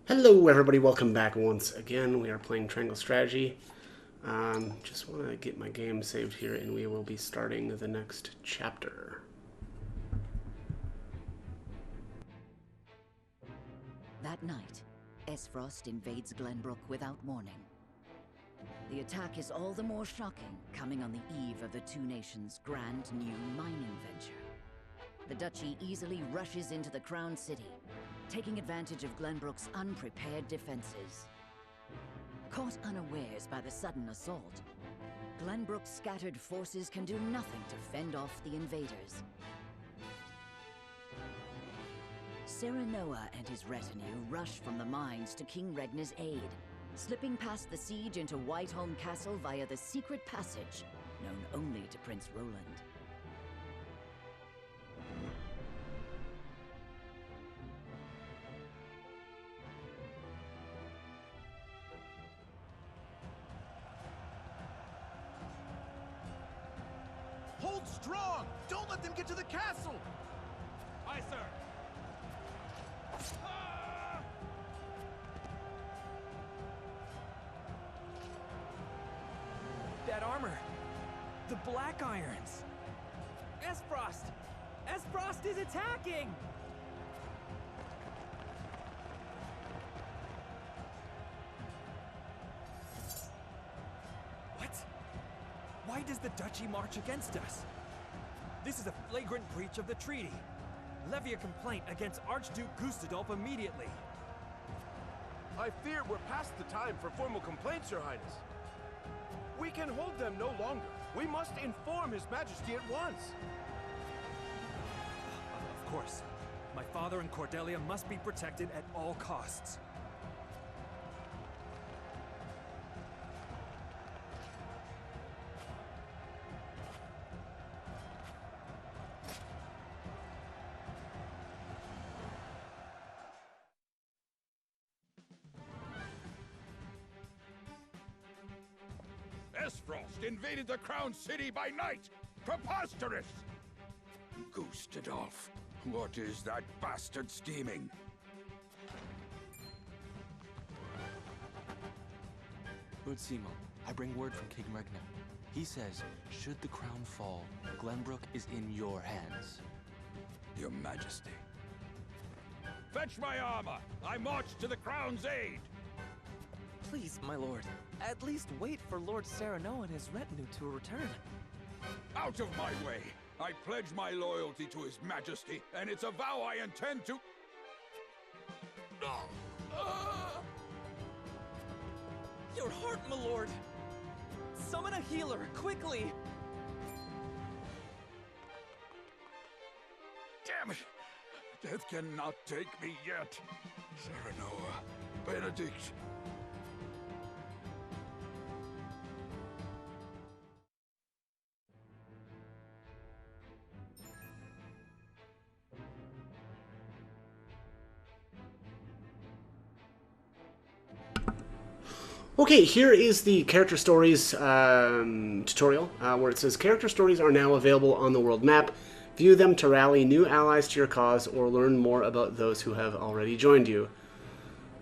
Hello everybody, welcome back once again. We are playing Triangle Strategy. Just want to get my game saved here and we will be starting the next chapter. That night, Esfrost invades Glenbrook without warning. The attack is all the more shocking, coming on the eve of the two nations' grand new mining venture. The Duchy easily rushes into the Crown City, taking advantage of Glenbrook's unprepared defenses. Caught unawares by the sudden assault, Glenbrook's scattered forces can do nothing to fend off the invaders. Serenoa and his retinue rush from the mines to King Regna's aid, slipping past the siege into Whiteholm Castle via the secret passage, known only to Prince Roland. Hold strong! Don't let them get to the castle! Aye, sir! That armor! The Black Irons! Esfrost! Esfrost is attacking! What? Why does the Duchy march against us? This is a flagrant breach of the treaty. Levy a complaint against Archduke Gustadolf immediately. I fear we're past the time for formal complaints, Your Highness. We can hold them no longer. We must inform His Majesty at once. Of course. My father and Cordelia must be protected at all costs. Esfrost invaded the Crown City by night! Preposterous! Gustadolf, what is that bastard scheming? Lord Simo, I bring word from King Regna. He says, should the crown fall, Glenbrook is in your hands. Your Majesty. Fetch my armor! I march to the Crown's aid! Please, my lord, at least wait for Lord Serenoa and his retinue to return. Out of my way! I pledge my loyalty to His Majesty, and it's a vow I intend to... Your heart, my lord! Summon a healer, quickly! Damn it! Death cannot take me yet. Serenoa, Benedict. Okay, here is the character stories tutorial, where it says character stories are now available on the world map. View them to rally new allies to your cause or learn more about those who have already joined you.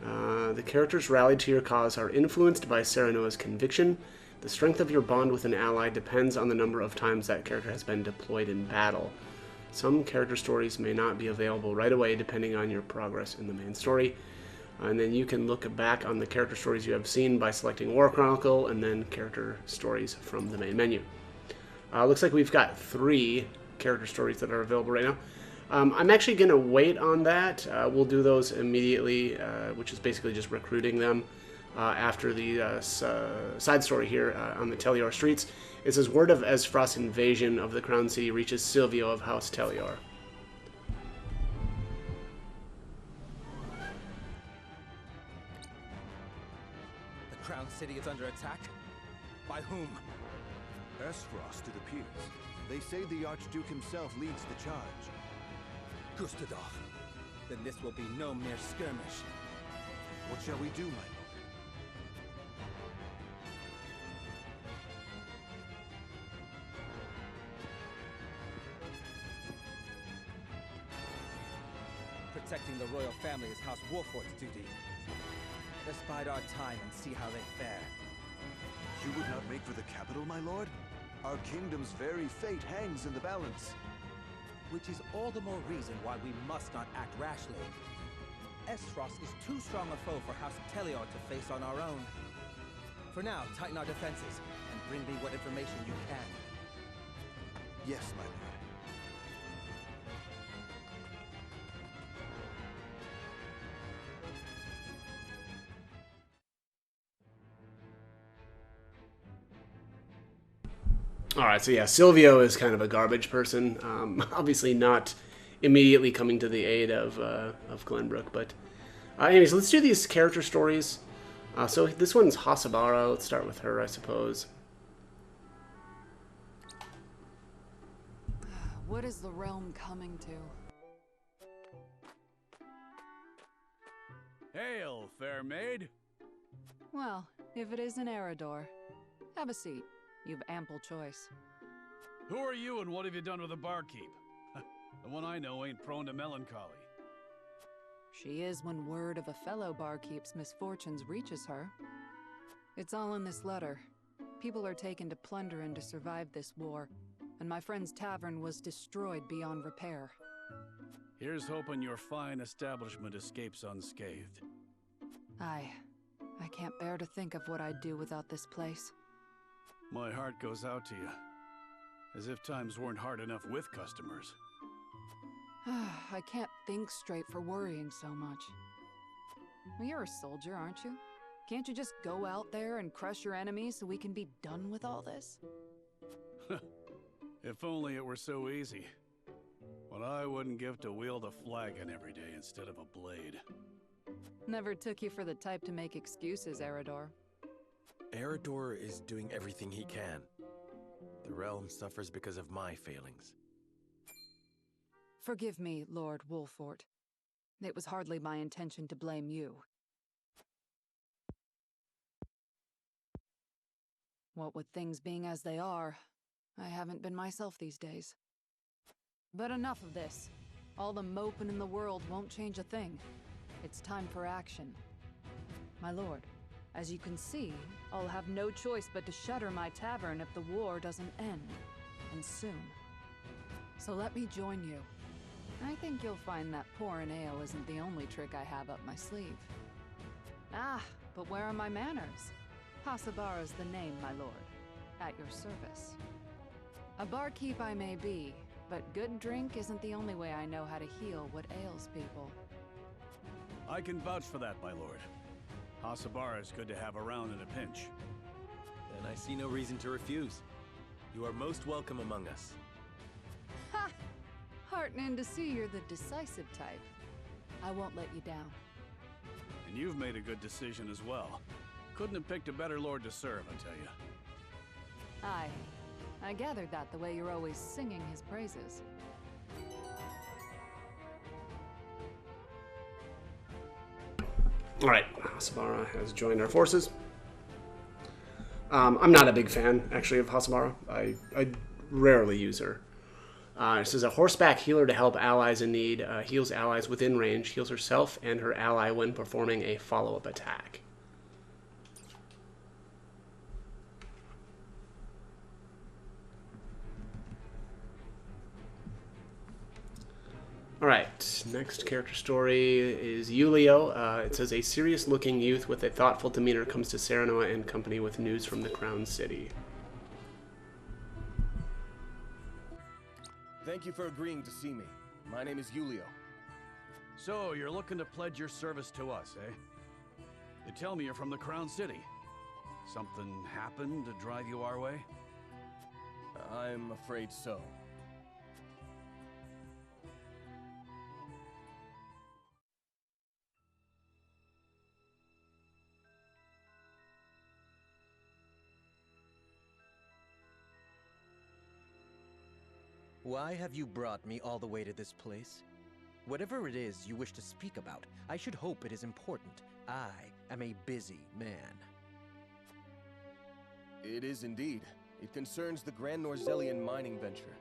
The characters rallied to your cause are influenced by Serenoa's conviction. The strength of your bond with an ally depends on the number of times that character has been deployed in battle. Some character stories may not be available right away depending on your progress in the main story. And then you can look back on the character stories you have seen by selecting War Chronicle and then character stories from the main menu. Looks like we've got 3 character stories that are available right now. I'm actually going to wait on that. We'll do those immediately, which is basically just recruiting them after the side story here on the Telior streets. It says, word of Esfrost's invasion of the Crown City reaches Silvio of House Telior. The Crown City is under attack? By whom? Esfrost, it appears. They say the Archduke himself leads the charge. Gustadolf. Then this will be no mere skirmish. What shall we do, my lord? Protect protecting the royal family is House Wolfort's duty. Let us bide our time and see how they fare. You would not make for the capital, my lord? Our kingdom's very fate hangs in the balance. Which is all the more reason why we must not act rashly. Esros is too strong a foe for House Telion to face on our own. For now, tighten our defenses, and bring me what information you can. Yes, my lord. All right, so yeah, Silvio is kind of a garbage person. Obviously not immediately coming to the aid of Glenbrook, but anyways, let's do these character stories. So this one's Hasabara. Let's start with her, I suppose. What is the realm coming to? Hail, fair maid. Well, if it isn't Eridor. Have a seat. You've ample choice. Who are you and what have you done with the barkeep? The one I know ain't prone to melancholy. She is when word of a fellow barkeep's misfortunes reaches her. It's all in this letter. People are taken to plunder and to survive this war, and my friend's tavern was destroyed beyond repair. Here's hoping your fine establishment escapes unscathed. I can't bear to think of what I'd do without this place. My heart goes out to you. As if times weren't hard enough with customers. I can't think straight for worrying so much. Well, you're a soldier, aren't you? Can't you just go out there and crush your enemies so we can be done with all this? If only it were so easy. What I wouldn't give to wield a flagon every day instead of a blade. Never took you for the type to make excuses, Eridor. Eridor is doing everything he can. The realm suffers because of my failings. Forgive me, Lord Wolfort. It was hardly my intention to blame you. What with things being as they are, I haven't been myself these days. But enough of this. All the moping in the world won't change a thing. It's time for action. My lord, as you can see, I'll have no choice but to shutter my tavern if the war doesn't end, and soon. So let me join you. I think you'll find that pouring ale isn't the only trick I have up my sleeve. Ah, but where are my manners? Hasabara's the name, my lord. At your service. A barkeep I may be, but good drink isn't the only way I know how to heal what ails people. I can vouch for that, my lord. Hasabara is good to have around in a pinch. And I see no reason to refuse. You are most welcome among us. Ha! Heartening to see you're the decisive type. I won't let you down. And you've made a good decision as well. Couldn't have picked a better lord to serve, I tell you. I gathered that the way you're always singing his praises. Alright, Hasabara has joined our forces. I'm not a big fan, actually, of Hasabara. I rarely use her. This is a horseback healer to help allies in need. Heals allies within range. Heals herself and her ally when performing a follow-up attack. Alright, next character story is Yulio. It says, a serious-looking youth with a thoughtful demeanor comes to Serenoa and company with news from the Crown City. Thank you for agreeing to see me. My name is Yulio. So, you're looking to pledge your service to us, eh? They tell me you're from the Crown City. Something happened to drive you our way? I'm afraid so. Why have you brought me all the way to this place? Whatever it is you wish to speak about, I should hope it is important. I am a busy man. It is indeed. It concerns the Grand Norzellian mining venture.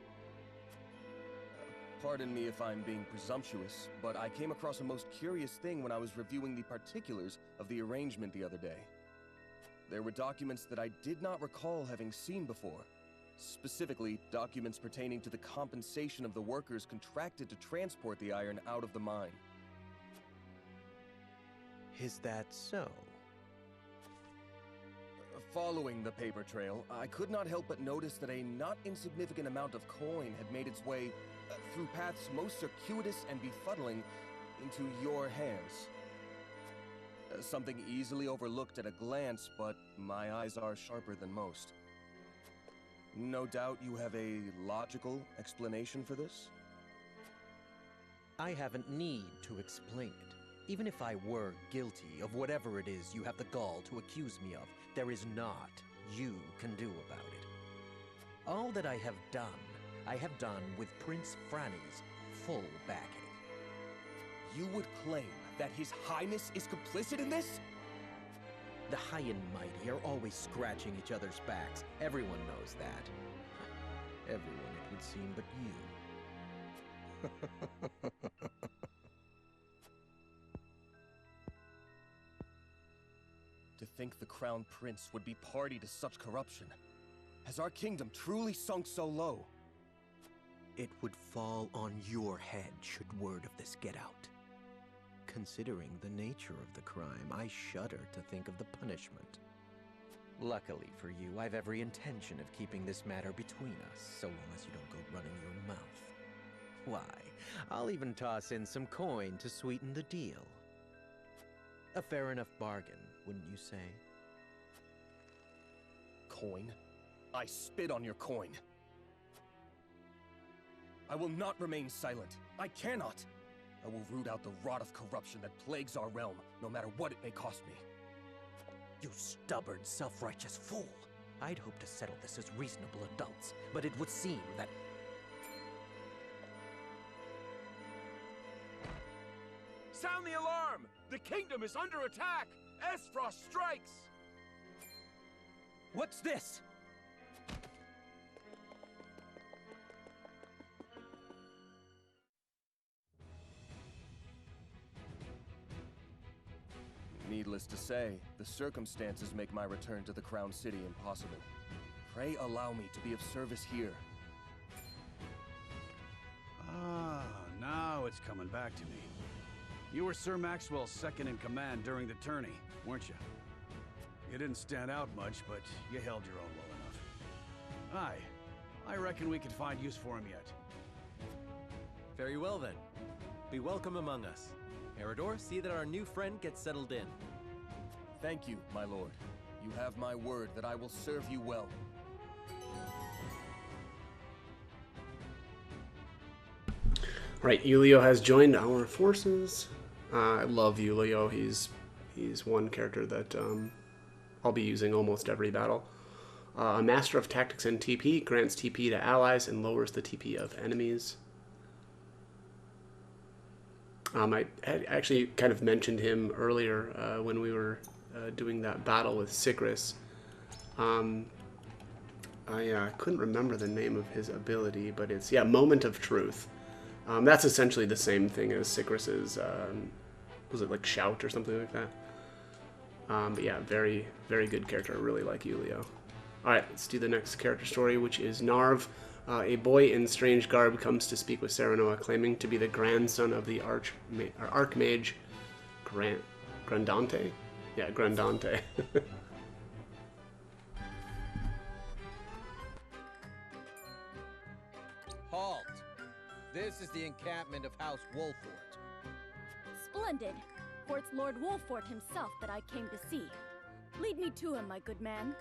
Pardon me if I'm being presumptuous, but I came across a most curious thing when I was reviewing the particulars of the arrangement the other day. There were documents that I did not recall having seen before. Specifically, documents pertaining to the compensation of the workers contracted to transport the iron out of the mine. Is that so? Following the paper trail, I could not help but notice that a not insignificant amount of coin had made its way through paths most circuitous and befuddling into your hands. Something easily overlooked at a glance, but my eyes are sharper than most. No doubt you have a logical explanation for this? I haven't need to explain it. Even if I were guilty of whatever it is you have the gall to accuse me of, there is naught you can do about it. All that I have done with Prince Franny's full backing. You would claim that His Highness is complicit in this? The high and mighty are always scratching each other's backs. Everyone knows that. Everyone, it would seem, but you. To think the Crown Prince would be party to such corruption. Has our kingdom truly sunk so low? It would fall on your head should word of this get out. Considering the nature of the crime, I shudder to think of the punishment. Luckily for you, I've every intention of keeping this matter between us, so long as you don't go running your mouth. Why, I'll even toss in some coin to sweeten the deal. A fair enough bargain, wouldn't you say? Coin? I spit on your coin. I will not remain silent. I cannot. I will root out the rot of corruption that plagues our realm, no matter what it may cost me. You stubborn, self-righteous fool! I'd hoped to settle this as reasonable adults, but it would seem that... Sound the alarm! The kingdom is under attack! Esfrost strikes! What's this? Needless to say, the circumstances make my return to the Crown City impossible. Pray allow me to be of service here. Ah, now it's coming back to me. You were Sir Maxwell's second in command during the tourney, weren't you? You didn't stand out much, but you held your own well enough. Aye, I reckon we could find use for him yet. Very well then. Be welcome among us. Erador, see that our new friend gets settled in. Thank you, my lord. You have my word that I will serve you well. Right, Yulio has joined our forces. I love Yulio. He's one character that I'll be using almost every battle. A master of tactics and TP, grants TP to allies and lowers the TP of enemies. I had actually kind of mentioned him earlier when we were doing that battle with Sikris. I couldn't remember the name of his ability, but it's, yeah, Moment of Truth. That's essentially the same thing as Sikris's, was it like Shout or something like that? But yeah, very, very good character. I really like Yulio. Alright, let's do the next character story, which is Narv. A boy in strange garb comes to speak with Serenoa, claiming to be the grandson of the Archmage Grandante? Yeah, Grandante. Halt! This is the encampment of House Wolfort. Splendid. For it's Lord Wolfort himself that I came to see. Lead me to him, my good man.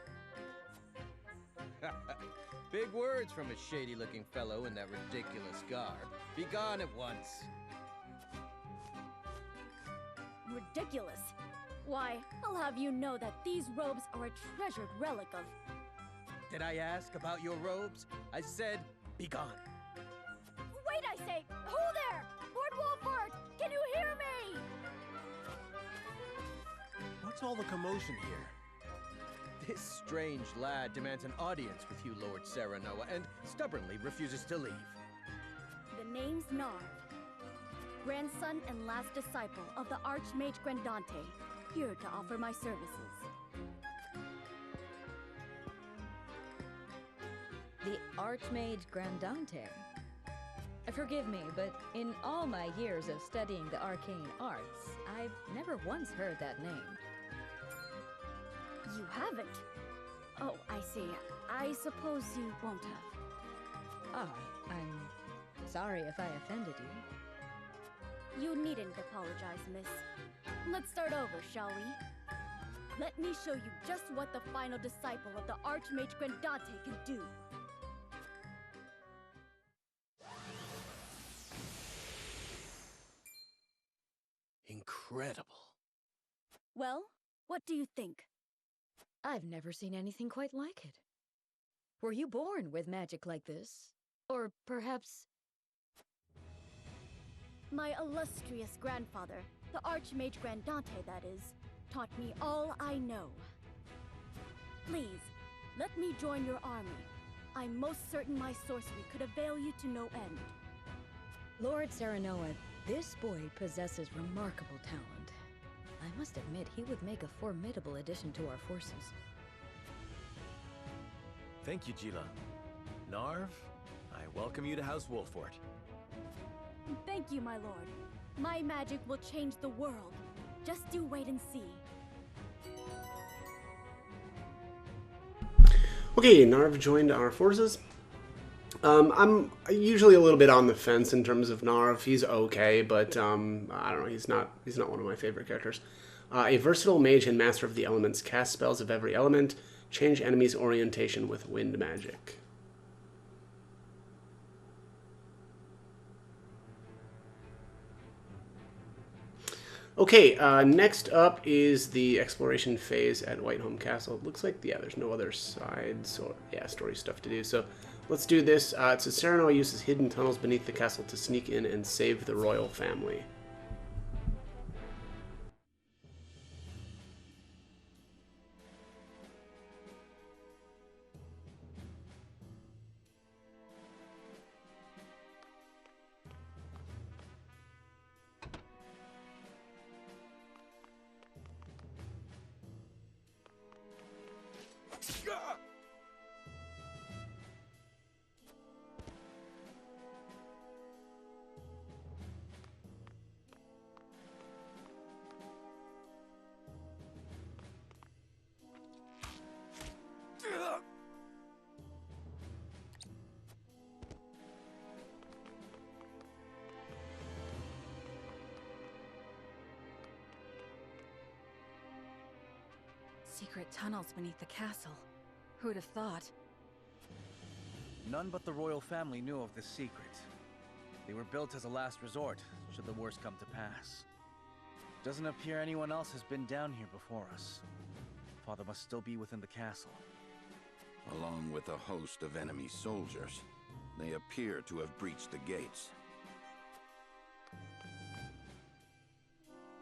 Big words from a shady-looking fellow in that ridiculous garb. Be gone at once. Ridiculous. Why, I'll have you know that these robes are a treasured relic of... Did I ask about your robes? I said, be gone. Wait, I say! Who there? Lord Wolfort! Can you hear me? What's all the commotion here? This strange lad demands an audience with you, Lord Serenoa, and stubbornly refuses to leave. Then name's Narv, grandson and last disciple of the Archmage Grandante, here to offer my services. The Archmage Grandante? Forgive me, but in all my years of studying the arcane arts, I've never once heard that name. You haven't? Oh, I see. I suppose you won't have. Ah, I'm sorry if I offended you. You needn't apologize, miss. Let's start over, shall we? Let me show you just what the final disciple of the Archmage Grandante can do. Incredible. Well, what do you think? I've never seen anything quite like it. Were you born with magic like this? Or perhaps... My illustrious grandfather, the Archmage Grandante, that is, taught me all I know. Please, let me join your army. I'm most certain my sorcery could avail you to no end. Lord Serenoa, this boy possesses remarkable talent. I must admit, he would make a formidable addition to our forces. Thank you, Gila. Narv, I welcome you to House Wolfort. Thank you, my lord. My magic will change the world. Just you wait and see. Okay, Narv joined our forces. I'm usually a little bit on the fence in terms of Narv. He's okay, but I don't know. He's not one of my favorite characters. A versatile mage and master of the elements, cast spells of every element, change enemies' orientation with wind magic. Okay, next up is the exploration phase at Whiteholm Castle. It looks like, yeah, there's no other sides or, yeah, story stuff to do. So let's do this. It says Serenoa uses hidden tunnels beneath the castle to sneak in and save the royal family. Secret tunnels beneath the castle. Who'd have thought? None but the royal family knew of this secret. They were built as a last resort, should the worst come to pass. Doesn't appear anyone else has been down here before us. Father must still be within the castle. Along with a host of enemy soldiers, they appear to have breached the gates.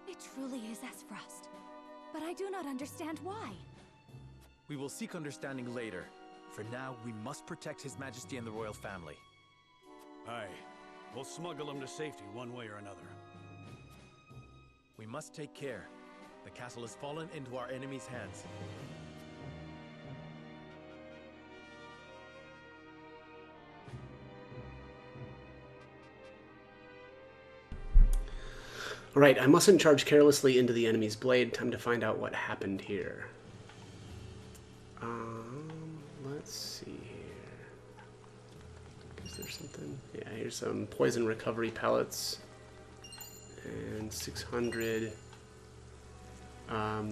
It truly is Esfrost. But I do not understand why. We will seek understanding later. For now, we must protect His Majesty and the royal family. Aye. We'll smuggle them to safety one way or another. We must take care. The castle has fallen into our enemy's hands. Alright, I mustn't charge carelessly into the enemy's blade. Time to find out what happened here. Let's see here. Is there something? Yeah, here's some poison recovery pellets. And 600... what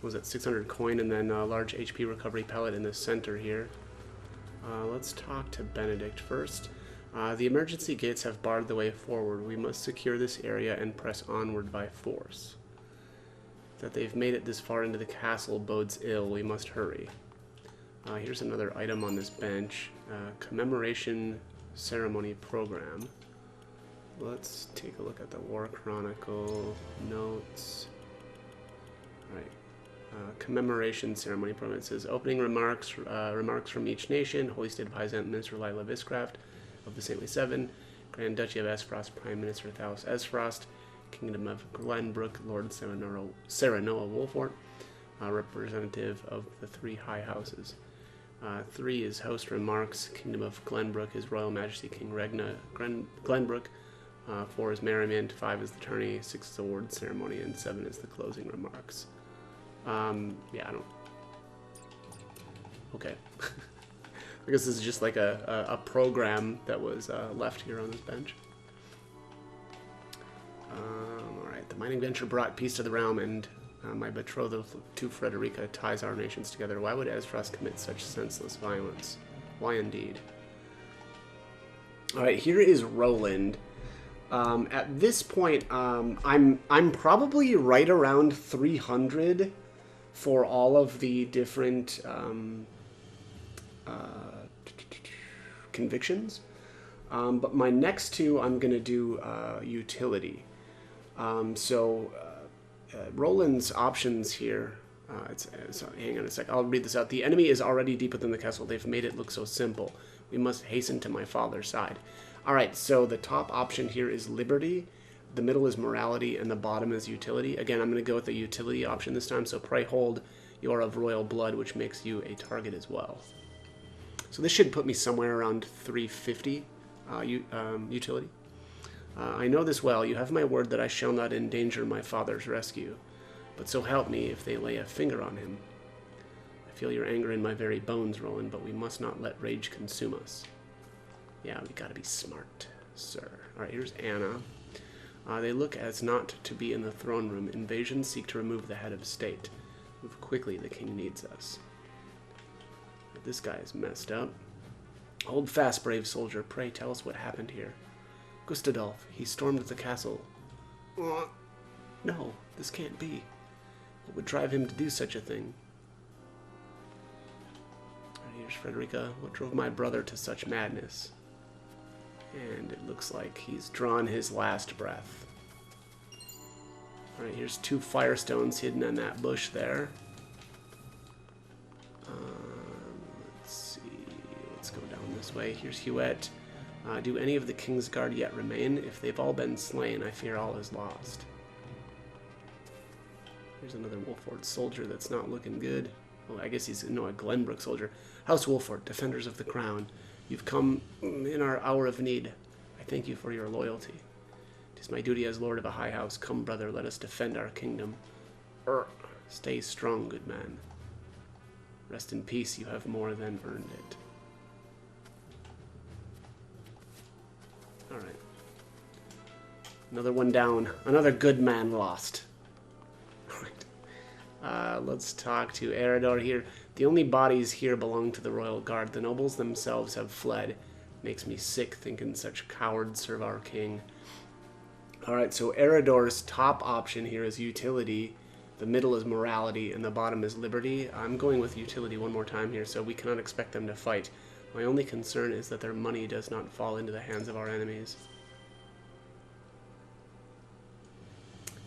was that? 600 coin and then a large HP recovery pellet in the center here. Let's talk to Benedict first. The emergency gates have barred the way forward. We must secure this area and press onward by force. That they've made it this far into the castle bodes ill. We must hurry. Here's another item on this bench. Commemoration ceremony program. Let's take a look at the War Chronicle notes. Alright. Commemoration ceremony program. It says opening remarks from each nation. Holy State of High Minister Lila Viscraft of the Saintly Seven. Grand Duchy of Esfrost, Prime Minister Thalos Esfrost, Kingdom of Glenbrook, Lord Serenoa Wolfort, representative of the 3 high houses. 3 is host remarks. Kingdom of Glenbrook, His Royal Majesty King Regna Glenbrook. 4 is merriment. 5 is the tourney. 6 is award ceremony, and 7 is the closing remarks. Yeah, I don't. Okay. I guess this is just like a program that was left here on this bench. Alright, the mining venture brought peace to the realm, and my betrothal to Frederica ties our nations together. Why would Esfrost commit such senseless violence? Why indeed? Alright, here is Roland. At this point, I'm probably right around 300 for all of the different convictions. But my next 2, I'm going to do utility. Roland's options here. Hang on a sec. I'll read this out. The enemy is already deep within the castle. They've made it look so simple. We must hasten to my father's side. Alright, so the top option here is liberty. The middle is morality, and the bottom is utility. Again, I'm going to go with the utility option this time. So pray hold, you are of royal blood, which makes you a target as well. So this should put me somewhere around 350 utility. I know this well. You have my word that I shall not endanger my father's rescue. But so help me if they lay a finger on him. I feel your anger in my very bones, Roland, but we must not let rage consume us. Yeah, we gotta be smart, sir. Alright, here's Anna. They look as not to be in the throne room. Invasions seek to remove the head of state. Move quickly, the king needs us. This guy is messed up. Hold fast, brave soldier. Pray tell us what happened here. Gustadolf, he stormed the castle. No, this can't be. What would drive him to do such a thing? Here's Frederica. What drove my brother to such madness? And it looks like he's drawn his last breath. Alright, here's 2 firestones hidden in that bush there. Let's see. Let's go down this way. Here's Huette. Do any of the King's Guard yet remain? If they've all been slain, I fear all is lost. Here's another Wolford soldier that's not looking good. Oh, I guess he's a Glenbrook soldier. House Wolford, defenders of the crown. You've come in our hour of need. I thank you for your loyalty. It is my duty as lord of a high house. Come, brother, let us defend our kingdom. Stay strong, good man. Rest in peace, you have more than earned it. Alright. Another one down. Another good man lost. Alright. Let's talk to Eredor here. The only bodies here belong to the royal guard. The nobles themselves have fled. Makes me sick thinking such cowards serve our king. Alright, so Eredor's top option here is utility. The middle is morality, and the bottom is liberty. I'm going with utility one more time here, so we cannot expect them to fight. My only concern is that their money does not fall into the hands of our enemies.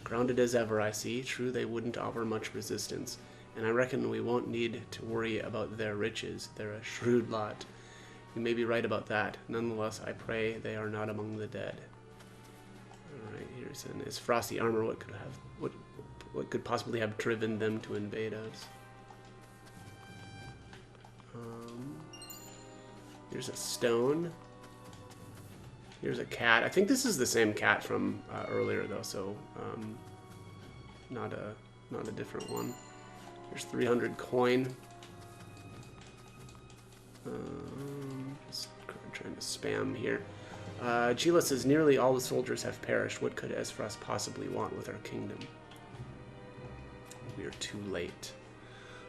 Grounded as ever, I see. True, they wouldn't offer much resistance, and I reckon we won't need to worry about their riches. They're a shrewd lot. You may be right about that. Nonetheless, I pray they are not among the dead. Alright, here's an is frosty armor. What could possibly have driven them to invade us? Here's a stone. Here's a cat. I think this is the same cat from earlier, though, so not a different one. Here's 300 coin. Just trying to spam here. Gila says, nearly all the soldiers have perished. What could Esfrost possibly want with our kingdom? We are too late.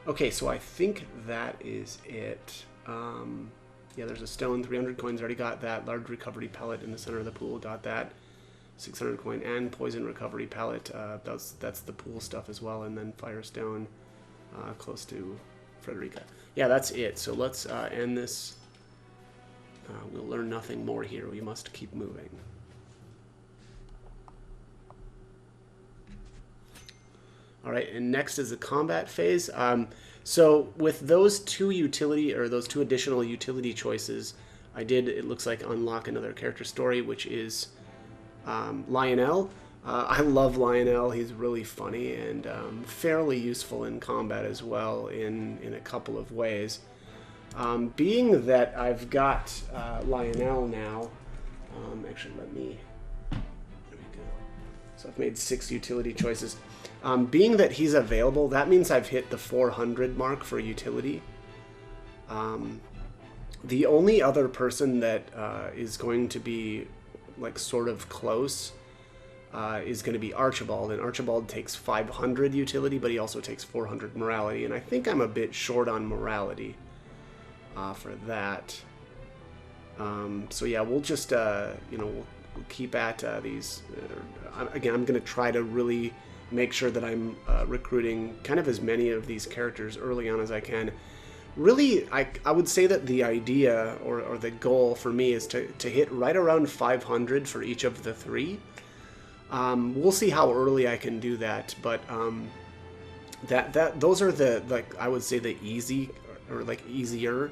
Okay, so I think that is it. Yeah, there's a stone, 300 coins, already got that. Large recovery pellet in the center of the pool, got that. 600 coin and poison recovery pellet. That's the pool stuff as well, and then firestone close to Frederica. Yeah, that's it. So let's end this. We'll learn nothing more here. We must keep moving. All right, and next is the combat phase. So with those two additional utility choices, I did, it looks like, unlock another character story, which is Lionel. I love Lionel. He's really funny and fairly useful in combat as well in a couple of ways. Being that I've got Lionel now, actually let me, there we go. So I've made 6 utility choices. Being that he's available, that means I've hit the 400 mark for utility. The only other person that is going to be like sort of close is going to be Archibald, and Archibald takes 500 utility, but he also takes 400 morality, and I think I'm a bit short on morality for that. So yeah, we'll just we'll keep at these. Again, I'm going to try to really make sure that I'm recruiting kind of as many of these characters early on as I can. Really, I would say that the idea or the goal for me is to hit right around 500 for each of the 3. We'll see how early I can do that, but those are the, like, I would say the easy or like easier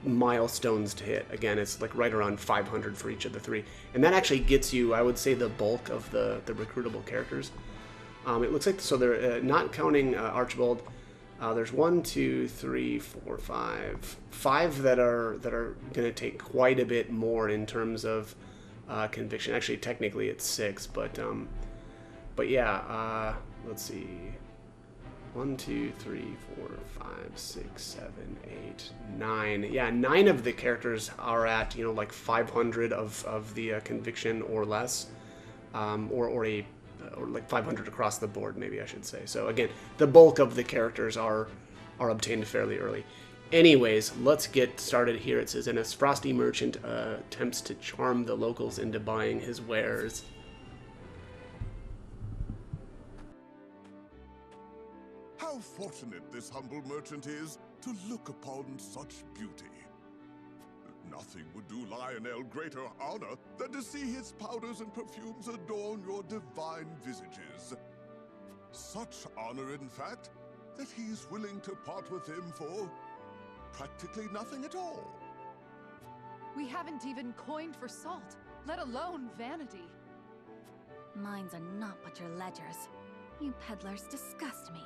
milestones to hit. Again, it's like right around 500 for each of the 3, and that actually gets you, I would say, the bulk of the recruitable characters. It looks like, so they're not counting Archibald. There's 1, 2, 3, 4, 5 that are going to take quite a bit more in terms of conviction. Actually, technically it's 6, but yeah. Let's see. 1, 2, 3, 4, 5, 6, 7, 8, 9. Yeah, 9 of the characters are at like 500 of the conviction or less, or like 500 across the board, maybe I should say. So again, the bulk of the characters are obtained fairly early. Anyways, let's get started here. It says, and as Frosty Merchant attempts to charm the locals into buying his wares. How fortunate this humble merchant is to look upon such beauty. Nothing would do Lionel greater honor than to see his powders and perfumes adorn your divine visages. Such honor, in fact, that he's willing to part with them for practically nothing at all. We haven't even coined for salt, let alone vanity. Mines are not but your ledgers. You peddlers disgust me.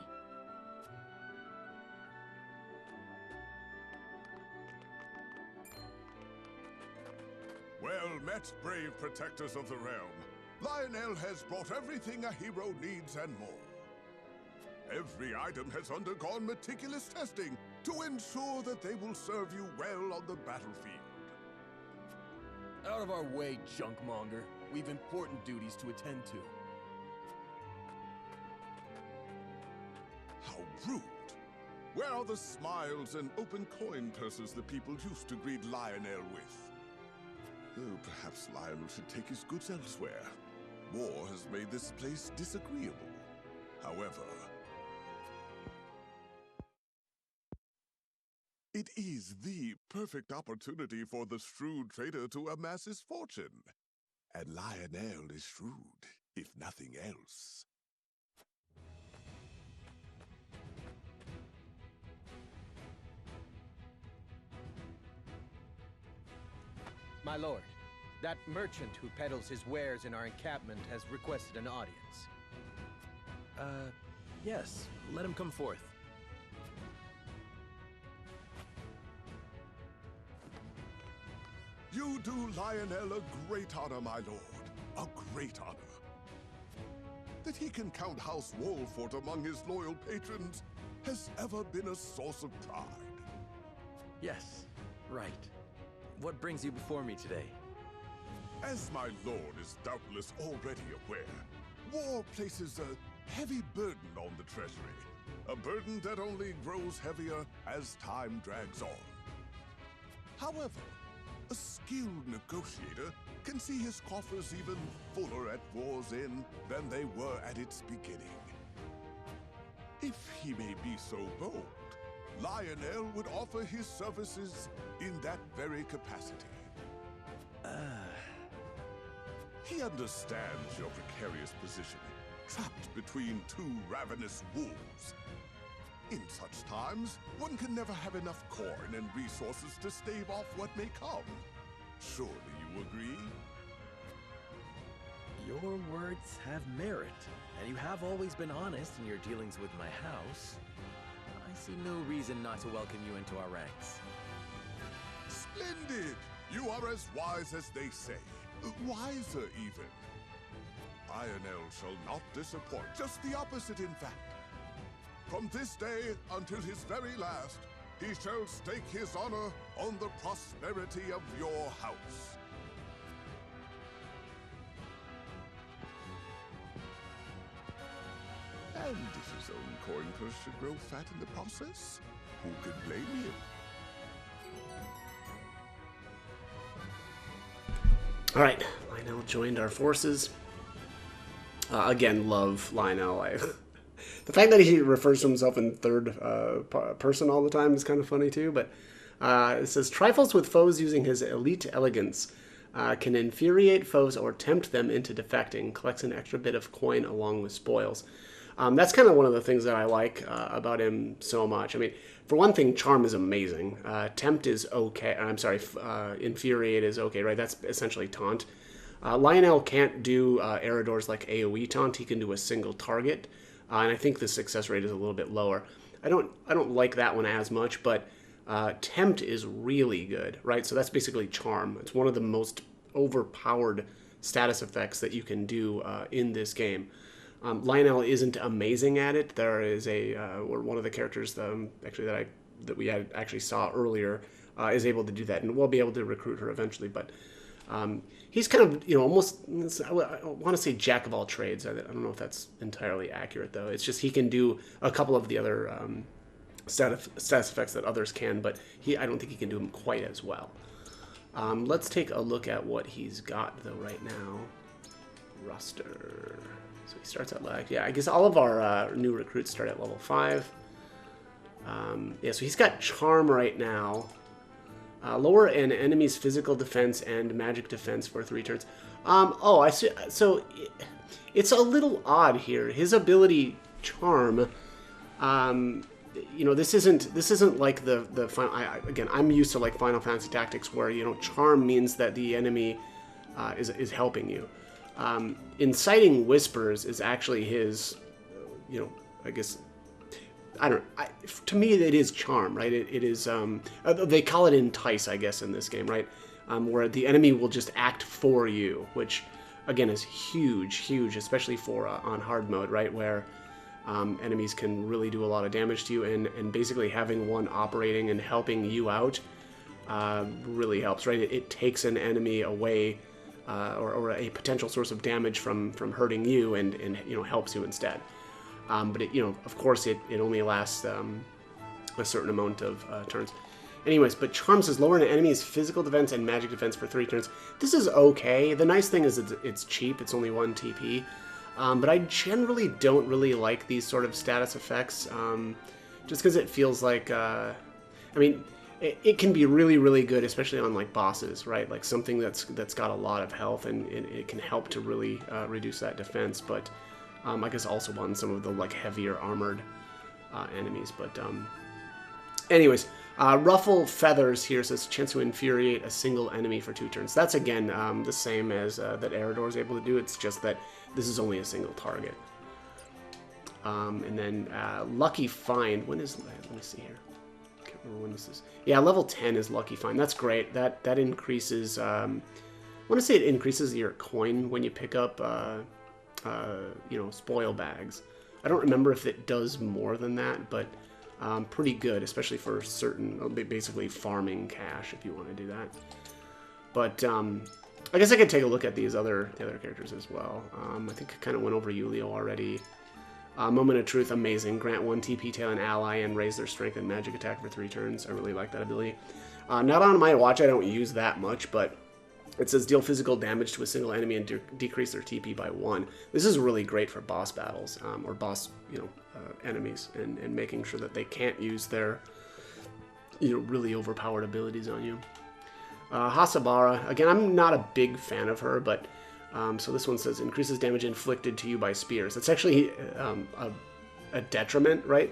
Well met, brave protectors of the realm. Lionel has brought everything a hero needs and more. Every item has undergone meticulous testing to ensure that they will serve you well on the battlefield. Out of our way, junkmonger. We've important duties to attend to. How rude. Where are the smiles and open coin purses the people used to greet Lionel with? Oh, perhaps Lionel should take his goods elsewhere. War has made this place disagreeable. However, it is the perfect opportunity for the shrewd trader to amass his fortune. And Lionel is shrewd, if nothing else. My lord, that merchant who peddles his wares in our encampment has requested an audience. Yes, let him come forth. You do Lionel a great honor, my lord. A great honor. That he can count House Wolfort among his loyal patrons has ever been a source of pride. Yes, right. What brings you before me today? As my lord is doubtless already aware, war places a heavy burden on the treasury. A burden that only grows heavier as time drags on. However, a skilled negotiator can see his coffers even fuller at war's end than they were at its beginning. If he may be so bold, Lionel would offer his services in that very capacity. He understands your precarious position, trapped between 2 ravenous wolves. In such times, one can never have enough coin and resources to stave off what may come. Surely you agree? Your words have merit, and you have always been honest in your dealings with my house. I see no reason not to welcome you into our ranks. Splendid! You are as wise as they say. Wiser, even. Lionel shall not disappoint. Just the opposite, in fact. From this day until his very last, he shall stake his honor on the prosperity of your house. And if his own coin purse should grow fat in the process, who could blame him? All right, Lionel joined our forces. Again, love Lionel. The fact that he refers to himself in third person all the time is kind of funny too. But it says, trifles with foes using his elite elegance. Can infuriate foes or tempt them into defecting. Collects an extra bit of coin along with spoils. That's kind of one of the things that I like about him so much. I mean, for one thing, Charm is amazing. Tempt is okay. I'm sorry, Infuriate is okay, right? That's essentially Taunt. Lionel can't do Eredor's like AoE Taunt. He can do a single target. And I think the success rate is a little bit lower. I don't like that one as much, but Tempt is really good, right? So that's basically Charm. It's one of the most overpowered status effects that you can do in this game. Lionel isn't amazing at it. There is one of the characters actually that we actually saw earlier is able to do that, and we'll be able to recruit her eventually. But he's kind of almost, I want to say jack of all trades. I don't know if that's entirely accurate though. It's just he can do a couple of the other status effects that others can, but I don't think he can do them quite as well. Let's take a look at what he's got though right now. Roster. So he starts at I guess all of our new recruits start at level 5. Yeah, so he's got Charm right now. Lower an enemy's physical defense and magic defense for 3 turns. Oh, I see. So it's a little odd here. His ability Charm. This isn't like the final. Again, I'm used to like Final Fantasy Tactics, where Charm means that the enemy is helping you. Inciting Whispers is actually his, I guess, to me it is Charm, right? It is, they call it Entice, I guess, in this game, right? Where the enemy will just act for you, which, again, is huge, especially for on hard mode, right? Where enemies can really do a lot of damage to you, and basically having one operating and helping you out really helps, right? It takes an enemy away, or a potential source of damage from hurting you, and helps you instead. But of course, it only lasts a certain amount of turns. Anyways, but Charm says lower an enemy's physical defense and magic defense for 3 turns. This is okay. The nice thing is it's cheap. It's only 1 TP. But I generally don't really like these sort of status effects, just because it feels like, it can be really, really good, especially on like bosses, right? Like something that's got a lot of health, and it can help to really reduce that defense. But I guess also on some of the like heavier armored enemies. But anyways, Ruffle Feathers here says chance to infuriate a single enemy for 2 turns. That's again the same as that Eredor is able to do. It's just that this is only a single target. And then Lucky Find. When is? Let me see here. Can't remember when this is. Yeah, level 10 is Lucky Find. That's great. That increases. I want to say it increases your coin when you pick up. Spoil bags. I don't remember if it does more than that, but pretty good, especially for certain, basically farming cash if you want to do that. But I guess I could take a look at the other characters as well. I think I kind of went over Yulio already. Moment of Truth, amazing. Grant 1 TP to an ally and raise their strength and magic attack for 3 turns. I really like that ability. Not on my watch, I don't use that much, but it says deal physical damage to a single enemy and decrease their TP by 1. This is really great for boss battles, or boss, enemies, and making sure that they can't use their, really overpowered abilities on you. Hasabara, again, I'm not a big fan of her, but so this one says increases damage inflicted to you by spears. It's actually a detriment, right?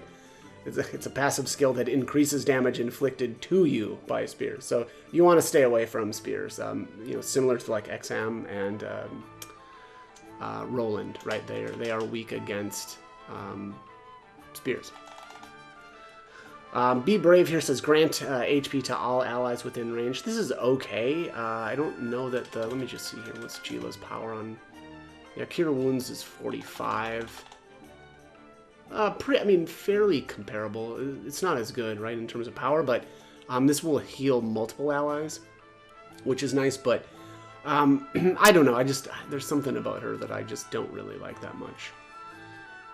It's a passive skill that increases damage inflicted to you by spears. So you want to stay away from spears. You know, similar to like Exam and Roland, right? They are weak against spears. Be Brave here says grant HP to all allies within range. This is okay. I don't know that the... Let me just see here. What's Gila's power on... Yeah, Cure Wounds is 45. I mean, fairly comparable. It's not as good, right, in terms of power, but this will heal multiple allies, which is nice, but I don't know. There's something about her that I just don't really like that much.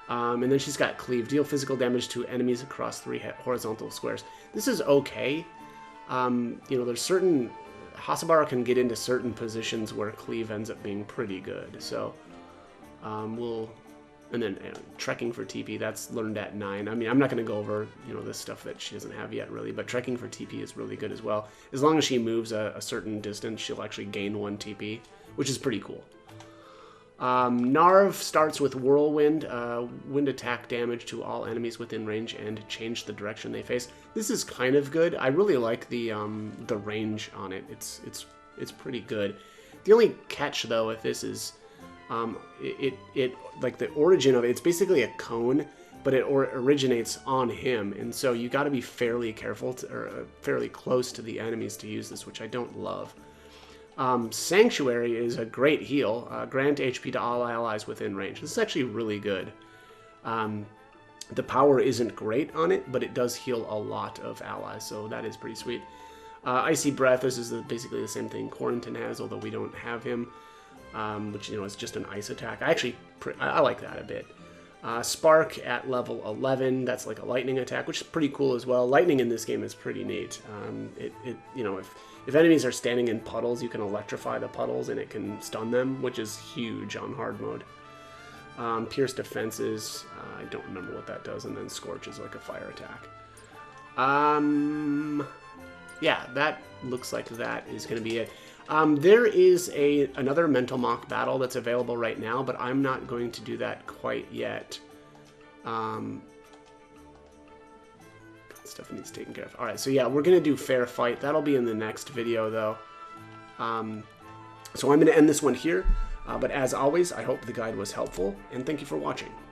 And then she's got Cleave. Deal physical damage to enemies across 3 horizontal squares. This is okay. You know, there's certain... Hasabara can get into certain positions where Cleave ends up being pretty good, so we'll... And then trekking for TP, that's learned at 9. I mean, I'm not going to go over, you know, this stuff that she doesn't have yet, really, but trekking for TP is really good as well. As long as she moves a certain distance, she'll actually gain 1 TP, which is pretty cool. Narv starts with Whirlwind, wind attack damage to all enemies within range and change the direction they face. This is kind of good. I really like the range on it. It's pretty good. The only catch, though, with this is... it like the origin of it, it's basically a cone, but it originates on him, and so you got to be fairly careful or fairly close to the enemies to use this, which I don't love. Sanctuary is a great heal. Grant HP to all allies within range. This is actually really good. The power isn't great on it, but it does heal a lot of allies, so that is pretty sweet. Icy Breath, this is basically the same thing Quarantine has, although we don't have him. Which, you know, is just an ice attack. I like that a bit. Spark at level 11, that's like a lightning attack, which is pretty cool as well. Lightning in this game is pretty neat. You know, if enemies are standing in puddles, you can electrify the puddles and it can stun them, which is huge on hard mode. Pierce defenses, I don't remember what that does, and then Scorch is like a fire attack. Yeah, that looks like that is going to be it. There is another Mental Mock battle that's available right now, but I'm not going to do that quite yet. Stuff needs taken care of. Alright, so yeah, we're going to do Fair Fight. That'll be in the next video, though. So I'm going to end this one here. But as always, I hope the guide was helpful, and thank you for watching.